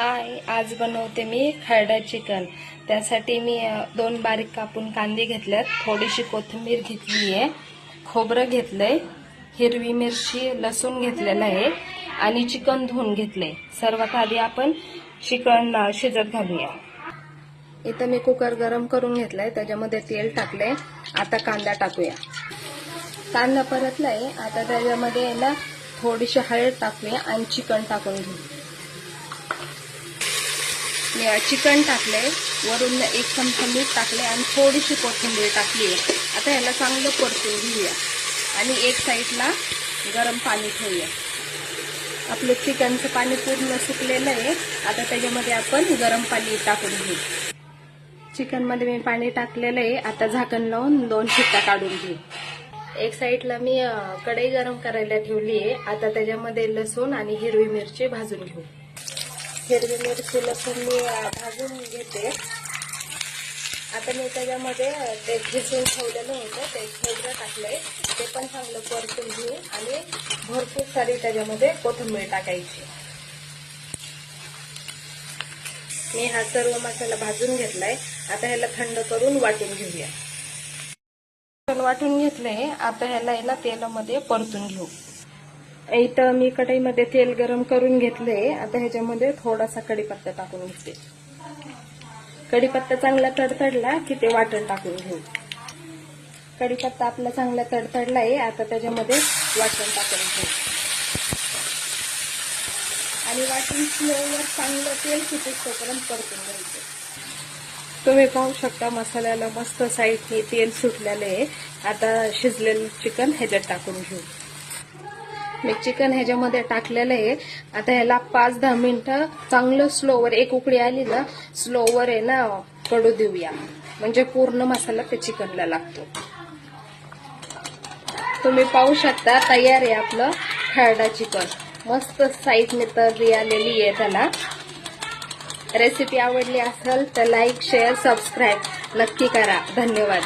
हाय, आज बनवते मी खरडा चिकन। त्यासाठी मी 2 बारीक कापून कांदे घेतल्यात, थोडीशी कोथिंबीर घेतली आहे, खोबरं घेतलंय, हिरवी मिरची, लसूण घेतलेला आहे आणि चिकन धुवून घेतलंय। सर्वात आधी आपण चिकन शिजत घालूया। इथं मी कुकर गरम करून घेतलाय, त्याच्यामध्ये तेल टाकलंय। आता कांदा टाकूया। कांदा परतलाय, आता त्याच्यामध्ये ना थोडीशी हळद टाकूया आणि चिकन टाकून घेऊ। मी चिकन टाकलंय, वरून 1 चमचा मीठ टाकले आणि थोडीशी कोथिंबीर टाकली आहे। आता याला चांगलं परतून घेऊया आणि एक साईडला गरम पाणी ठेवूया। आपलं चिकनचं पाणी पूर्ण सुकलेलं आहे, आता त्याच्यामध्ये आपण गरम पाणी टाकून घेऊ। चिकन मध्ये मी पाणी टाकलेलं आहे, आता झाकण लावून 2 शिट्ट्या काढून घेऊ। एक साईडला मी कढई गरम करायला ठेवली आहे, आता त्याच्यामध्ये लसूण आणि हिरवी मिरची भाजून घेऊ। हिरवी मिरची लसूण मी भाजून घेते। आता मी त्याच्यामध्ये ते घिसून ठेवलेलं होतं ते खोबरं टाकलंय, ते पण चांगलं परतून घेऊ आणि भरपूर सारी त्याच्यामध्ये कोथिंबीर टाकायची। मी हा सर्व मसाला भाजून घेतलाय, आता ह्याला थंड करून वाटून घेऊया। वाटून घेतलंय, आता ह्याला तेलामध्ये परतून घेऊ। इथं मी कढईमध्ये तेल गरम करून घेतले, आता ह्याच्यामध्ये थोडासा कढीपत्ता टाकून घेते। कढीपत्ता चांगला तडतडला की ते वाटण टाकून घेऊ। कढीपत्ता आपला चांगला तडतडलाय, आता त्याच्यामध्ये वाटण टाकून घेऊ आणि वाटण स्लोवर चांगलं तेल सुटेपर्यंत परतून घ्यायचं। तुम्ही पाहू शकता मसाल्याला मस्त साईडने तेल सुटलेलं आहे। आता शिजलेलं चिकन ह्याच्यात टाकून घेऊ। मी चिकन ह्याच्यामध्ये टाकलेलं आहे, आता ह्याला 5-10 मिनिटं चांगलं स्लोवर, एक उकळी आली ना स्लोवर आहे ना कडू देऊया, म्हणजे पूर्ण मसाला त्या चिकनला लागतो। तुम्ही पाहू शकता तयार आहे आपलं खरडा चिकन। मस्त साईडने तर्री आलेली आहे त्याला। रेसिपी आवडली असेल तर लाईक, शेअर, सबस्क्राईब नक्की करा। धन्यवाद।